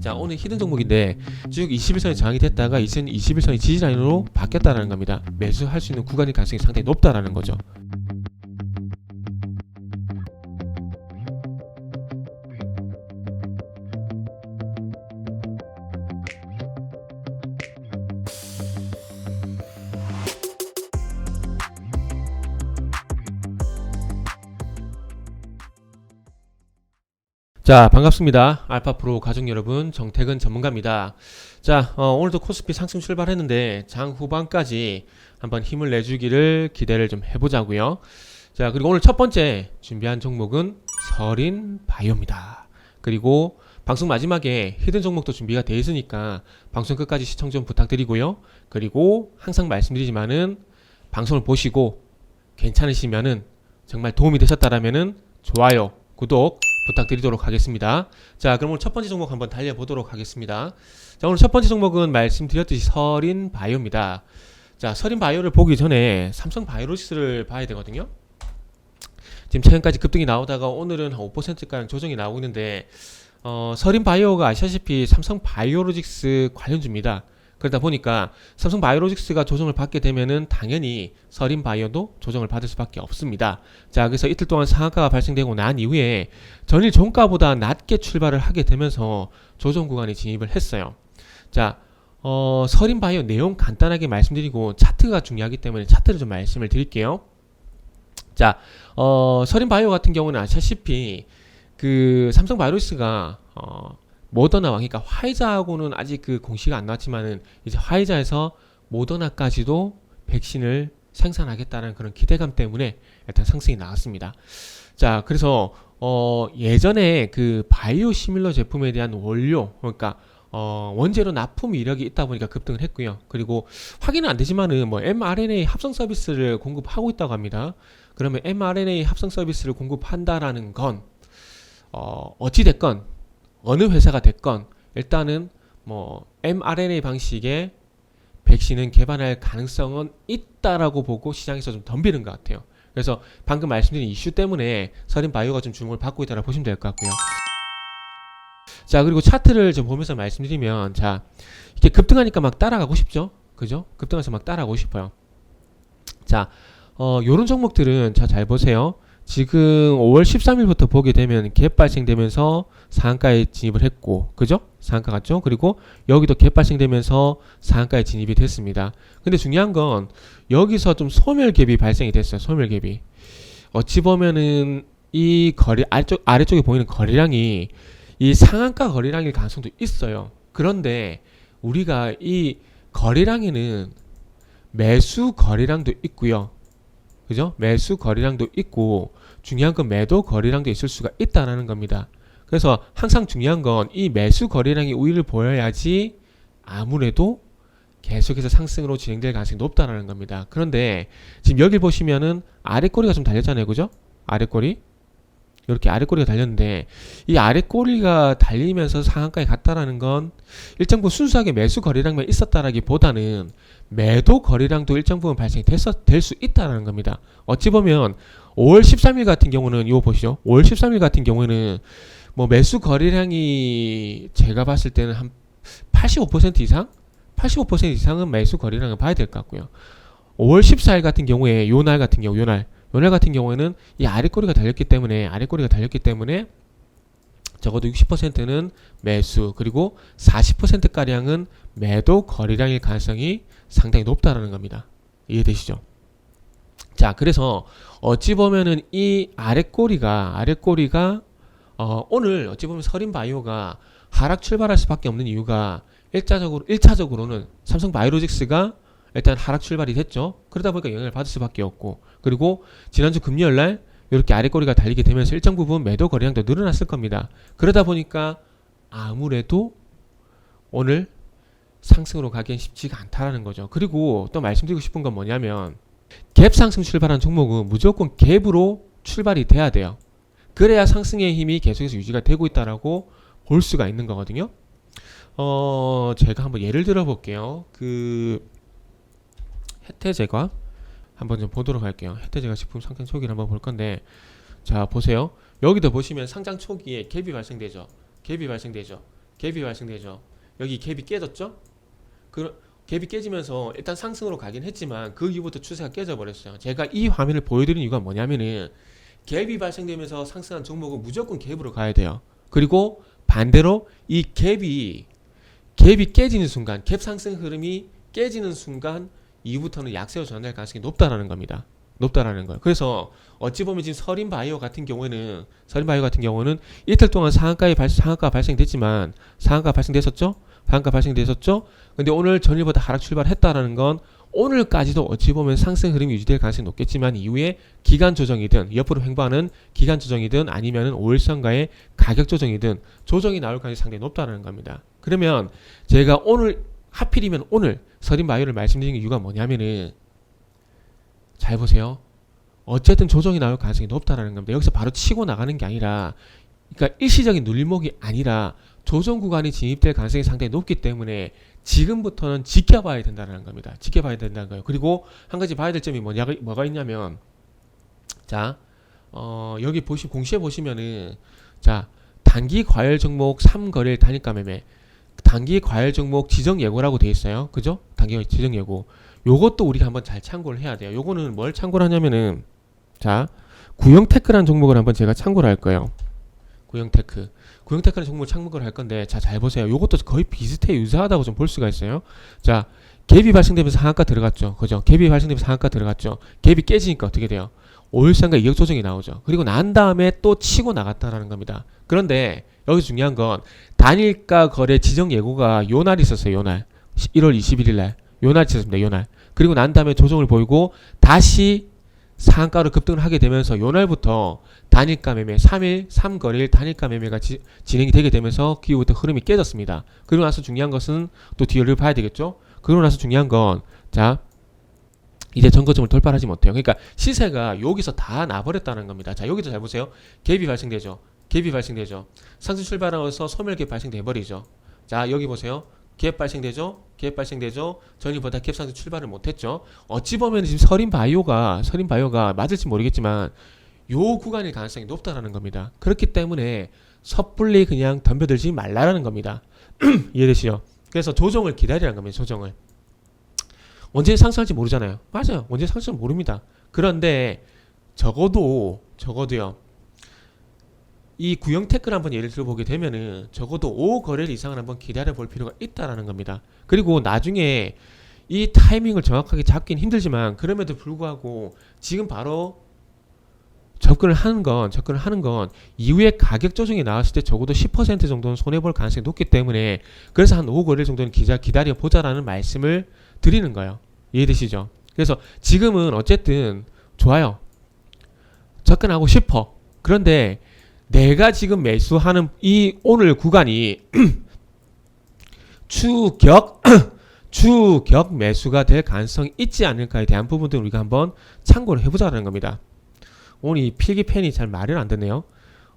자, 오늘 히든 종목인데 쭉 21선이 저항이 됐다가 21선이 지지라인으로 바뀌었다라는 겁니다. 매수할 수 있는 구간일 가능성이 상당히 높다라는 거죠. 자, 반갑습니다. 알파프로 가족 여러분, 정태근 전문가입니다. 자, 오늘도 코스피 상승 출발했는데 장 후반까지 한번 힘을 내주기를 기대를 좀 해보자고요. 자, 그리고 오늘 첫 번째 준비한 종목은 서린바이오입니다. 그리고 방송 마지막에 히든 종목도 준비가 되어 있으니까 방송 끝까지 시청 좀 부탁드리고요. 그리고 항상 말씀드리지만은 방송을 보시고 괜찮으시면은 정말 도움이 되셨다라면은 좋아요, 구독 부탁드리도록 하겠습니다. 자, 그럼 오늘 첫 번째 종목 한번 달려보도록 하겠습니다. 자, 오늘 첫 번째 종목은 말씀드렸듯이 서린바이오입니다. 자, 서린바이오를 보기 전에 삼성바이오로직스를 봐야 되거든요. 지금 최근까지 급등이 나오다가 오늘은 한 5%가량 조정이 나오고 있는데 서린바이오가 아시다시피 삼성바이오로직스 관련주입니다. 그러다 보니까 삼성바이오로직스가 조정을 받게 되면은 당연히 서린바이오도 조정을 받을 수밖에 없습니다. 자, 그래서 이틀 동안 상한가가 발생되고 난 이후에 전일 종가보다 낮게 출발을 하게 되면서 조정 구간에 진입을 했어요. 자, 서린바이오 내용 간단하게 말씀드리고 차트가 중요하기 때문에 차트를 좀 말씀을 드릴게요. 자, 서린바이오 같은 경우는 아시다시피 그 삼성바이오로직스가 모더나와, 그러니까 화이자하고는 아직 그 공시가 안 나왔지만은 이제 화이자에서 모더나까지도 백신을 생산하겠다는 그런 기대감 때문에 일단 상승이 나왔습니다. 자, 그래서 예전에 그 바이오 시밀러 제품에 대한 원료, 그러니까 원재료 납품 이력이 있다 보니까 급등을 했고요. 그리고 확인은 안 되지만은 뭐 mRNA 합성 서비스를 공급하고 있다고 합니다. 그러면 mRNA 합성 서비스를 공급한다라는 건 어찌 됐건 어느 회사가 됐건 일단은 뭐 mRNA 방식의 백신은 개발할 가능성은 있다라고 보고 시장에서 좀 덤비는 것 같아요. 그래서 방금 말씀드린 이슈 때문에 서린바이오가 좀 주목을 받고 있다고 보시면 될 것 같고요. 자, 그리고 차트를 좀 보면서 말씀드리면, 자, 이렇게 급등하니까 막 따라가고 싶죠? 그죠? 급등해서 막 따라가고 싶어요. 자, 요런 종목들은 잘 보세요. 지금 5월 13일부터 보게 되면 갭 발생되면서 상한가에 진입을 했고, 그죠? 상한가 같죠? 그리고 여기도 갭 발생되면서 상한가에 진입이 됐습니다. 근데 중요한 건 여기서 좀 소멸갭이 발생이 됐어요. 소멸갭이. 어찌 보면은 이 거리 아래쪽에 보이는 거래량이 이 상한가 거래량일 가능성도 있어요. 그런데 우리가 이 거래량에는 매수 거래량도 있고요. 그죠? 매수 거래량도 있고 중요한 건 매도 거래량도 있을 수가 있다는 겁니다. 그래서 항상 중요한 건 이 매수 거래량이 우위를 보여야지 아무래도 계속해서 상승으로 진행될 가능성이 높다는 겁니다. 그런데 지금 여기 보시면은 아랫꼬리가 좀 달렸잖아요. 그죠? 아랫꼬리. 이렇게 아랫꼬리가 달렸는데 이 아랫꼬리가 달리면서 상한가에 갔다라는 건 일정 부분 순수하게 매수 거래량만 있었다라기보다는 매도 거래량도 일정 부분 발생이 될 수 있다라는 겁니다. 어찌 보면 5월 13일 같은 경우는 이거 보시죠. 5월 13일 같은 경우에는 뭐 매수 거래량이 제가 봤을 때는 한 85% 이상? 85% 이상은 매수 거래량을 봐야 될 것 같고요. 5월 14일 같은 경우에 요날 같은 경우에는 이 아랫꼬리가 달렸기 때문에 적어도 60%는 매수, 그리고 40%가량은 매도 거래량일 가능성이 상당히 높다라는 겁니다. 이해되시죠? 자, 그래서 어찌 보면은 이 아랫꼬리가 오늘 어찌 보면 서린바이오가 하락 출발할 수밖에 없는 이유가 1차적으로는 삼성바이오로직스가 일단 하락 출발이 됐죠. 그러다 보니까 영향을 받을 수밖에 없고, 그리고 지난주 금요일날 이렇게 아랫꼬리가 달리게 되면서 일정 부분 매도 거래량도 늘어났을 겁니다. 그러다 보니까 아무래도 오늘 상승으로 가기엔 쉽지가 않다라는 거죠. 그리고 또 말씀드리고 싶은 건 뭐냐면 갭 상승 출발한 종목은 무조건 갭으로 출발이 돼야 돼요. 그래야 상승의 힘이 계속해서 유지가 되고 있다라고 볼 수가 있는 거거든요. 제가 한번 예를 들어 볼게요. 혜태제과 한번 좀 보도록 할게요. 혜태제과 식품 상장 초기를 한번 볼 건데, 자 보세요. 여기도 보시면 상장 초기에 갭이 발생되죠. 갭이 발생되죠. 여기 갭이 깨졌죠? 그 갭이 깨지면서 일단 상승으로 가긴 했지만 그 이후부터 추세가 깨져버렸어요. 제가 이 화면을 보여드리는 이유가 뭐냐면은 갭이 발생되면서 상승한 종목은 무조건 갭으로 가야 돼요. 그리고 반대로 이 갭이 깨지는 순간, 갭 상승 흐름이 깨지는 순간 이후부터는 약세로 전환될 가능성이 높다라는 겁니다. 높다라는 거예요. 그래서 어찌 보면 지금 서린바이오 같은 경우에는 이틀 동안 상한가 발생됐지만 상한가 발생됐었죠? 상한가 발생됐었죠? 근데 오늘 전일보다 하락 출발했다라는 건 오늘까지도 어찌 보면 상승 흐름이 유지될 가능성이 높겠지만 이후에 기간 조정이든 옆으로 횡보하는 기간 조정이든 아니면은 5일선가의 가격 조정이든 조정이 나올 가능성이 상당히 높다는 겁니다. 그러면 제가 오늘 하필이면 오늘 서린바이오를 말씀드린 이유가 뭐냐면은 잘 보세요. 어쨌든 조정이 나올 가능성이 높다는 겁니다. 여기서 바로 치고 나가는 게 아니라 그러니까 일시적인 눌림목이 아니라 조정 구간이 진입될 가능성이 상당히 높기 때문에 지금부터는 지켜봐야 된다는 겁니다. 지켜봐야 된다는 거예요. 그리고 한 가지 봐야 될 점이 뭐가 있냐면 자 여기 공시에 보시면은 자 단기 과열 종목 3거래일 단일가 매매 단기 과열 종목 지정 예고라고 되어 있어요. 그죠? 단기 지정 예고. 요것도 우리가 한번 잘 참고를 해야 돼요. 요거는 뭘 참고를 하냐면은 자 구형테크라는 종목을 한번 제가 참고를 할 거예요. 구형테크라는 종목을 참고를 할 건데 자 잘 보세요. 요것도 거의 비슷해 유사하다고 좀 볼 수가 있어요. 자 갭이 발생되면서 상한가 들어갔죠. 그죠? 갭이 발생되면서 상한가 들어갔죠. 갭이 깨지니까 어떻게 돼요? 5일선과 이격 조정이 나오죠. 그리고 난 다음에 또 치고 나갔다라는 겁니다. 그런데 여기서 중요한 건 단일가 거래 지정 예고가 요 날 있었어요. 요 날 1월 21일 날 요 날 있었습니다. 요 날. 그리고 난 다음에 조정을 보이고 다시 상한가로 급등을 하게 되면서 요 날부터 단일가 매매 3거래일 단일가 매매가 진행이 되게 되면서 그 이후부터 흐름이 깨졌습니다. 그리고 나서 중요한 것은 또 뒤를 봐야 되겠죠. 그리고 나서 중요한 건 자 이제 전고점을 돌파하지 못해요. 그러니까 시세가 여기서 다 나버렸다는 겁니다. 자 여기도 잘 보세요. 갭이 발생되죠. 상승 출발하면서 소멸갭 발생돼 버리죠. 자 여기 보세요. 갭 발생되죠. 전일보다 갭 상승 출발을 못했죠. 어찌 보면 지금 서린바이오가 맞을지 모르겠지만 요 구간일 가능성이 높다라는 겁니다. 그렇기 때문에 섣불리 그냥 덤벼들지 말라라는 겁니다. 이해되시죠? 그래서 조정을 기다리라는 겁니다. 조정을. 언제 상승할지 모르잖아요. 맞아요. 언제 상승을 모릅니다. 그런데 적어도요. 이 구형테크를 한번 예를 들어보게 되면은 적어도 5거래일 이상을 한번 기다려 볼 필요가 있다라는 겁니다. 그리고 나중에 이 타이밍을 정확하게 잡긴 힘들지만 그럼에도 불구하고 지금 바로 접근을 하는 건 이후에 가격 조정이 나왔을 때 적어도 10% 정도는 손해볼 가능성이 높기 때문에 그래서 한 5거래일 정도는 기다려 보자라는 말씀을 드리는 거예요. 이해되시죠? 그래서 지금은 어쨌든 좋아요. 접근하고 싶어. 그런데 내가 지금 매수하는 이 오늘 구간이 추격 매수가 될 가능성이 있지 않을까에 대한 부분들을 우리가 한번 참고를 해보자는 겁니다. 오늘 이 필기펜이 잘 말이 안 되네요.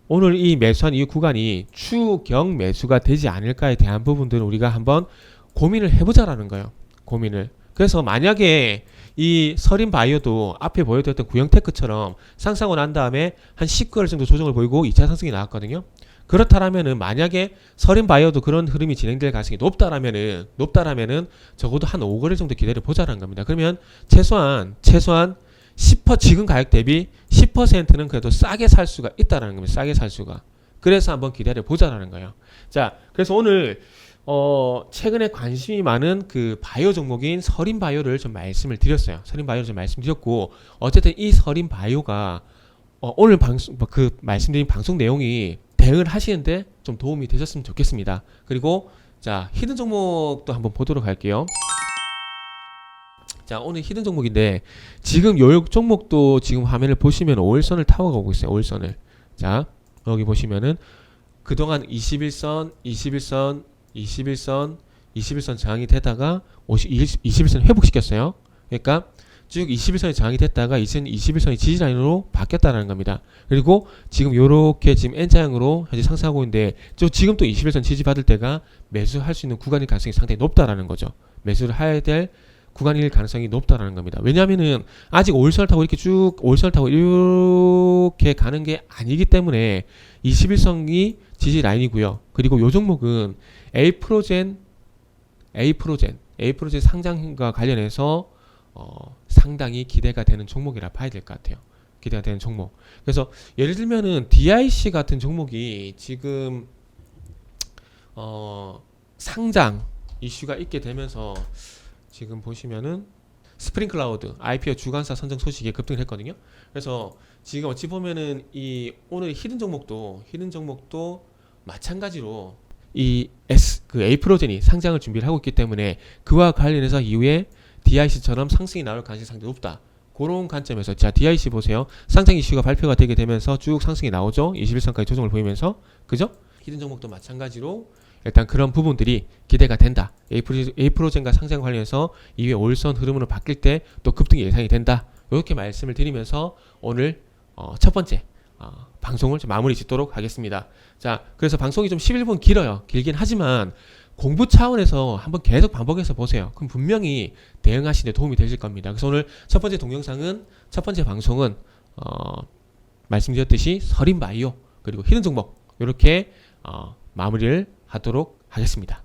오늘 이 매수한 이 구간이 추격 매수가 되지 않을까에 대한 부분들을 우리가 한번 고민을 해보자라는 거예요. 고민을. 그래서 만약에 이 서린바이오도 앞에 보여드렸던 구형테크처럼 상승하고 난 다음에 한 10거래일 정도 조정을 보이고 2차 상승이 나왔거든요. 그렇다라면은 만약에 서린바이오도 그런 흐름이 진행될 가능성이 높다라면은 적어도 한 5거래일 정도 기다려 보자라는 겁니다. 그러면 최소한 10% 지금 가격 대비 10%는 그래도 싸게 살 수가 있다라는 겁니다. 싸게 살 수가. 그래서 한번 기다려 보자라는 거예요. 자, 그래서 오늘 최근에 관심이 많은 그 바이오 종목인 서린바이오를 좀 말씀을 드렸어요. 서린바이오를 좀 말씀드렸고, 어쨌든 이 서린바이오가 오늘 말씀드린 방송 내용이 대응을 하시는데 좀 도움이 되셨으면 좋겠습니다. 그리고 자, 히든 종목도 한번 보도록 할게요. 자, 오늘 히든 종목인데 지금 요 종목도 지금 화면을 보시면 5일선을 타고 가고 있어요. 5일선을. 자, 여기 보시면은 그동안 21선 저항이 되다가 21선 회복시켰어요. 그러니까 쭉 21선이 저항이 됐다가 21선이 지지라인으로 바뀌었다는 겁니다. 그리고 지금 요렇게 지금 N자형으로 현재 상승하고 있는데 지금 또 21선 지지받을 때가 매수할 수 있는 구간일 가능성이 상당히 높다라는 거죠. 매수를 해야 될 구간일 가능성이 높다라는 겁니다. 왜냐하면은 아직 5일선을 타고 이렇게 가는 게 아니기 때문에 21선이 지지 라인이고요. 그리고 요 종목은 에이프로젠 상장과 관련해서 상당히 기대가 되는 종목이라 봐야 될 것 같아요. 기대가 되는 종목. 그래서 예를 들면은 DIC 같은 종목이 지금 상장 이슈가 있게 되면서 지금 보시면은 스프링클라우드 IPO 주관사 선정 소식에 급등을 했거든요. 그래서 지금 어찌 보면은 이 오늘 히든 종목도 마찬가지로 이 에이프로젠이 상장을 준비를 하고 있기 때문에 그와 관련해서 이후에 DIC처럼 상승이 나올 가능성이 상당히 높다. 그런 관점에서 자 DIC 보세요. 상장 이슈가 발표가 되게 되면서 쭉 상승이 나오죠. 21선까지 조정을 보이면서 그죠? 히든 종목도 마찬가지로 일단 그런 부분들이 기대가 된다. 에이프로젠과 상장 관련해서 이후에 올선 흐름으로 바뀔 때 또 급등이 예상이 된다. 이렇게 말씀을 드리면서 오늘 첫 번째 방송을 좀 마무리 짓도록 하겠습니다. 자, 그래서 방송이 좀 11분 길어요. 길긴 하지만 공부 차원에서 한번 계속 반복해서 보세요. 그럼 분명히 대응하시는 데 도움이 되실 겁니다. 그래서 오늘 첫 번째 방송은 말씀드렸듯이 서린바이오 그리고 히든 종목 이렇게 마무리를 하도록 하겠습니다.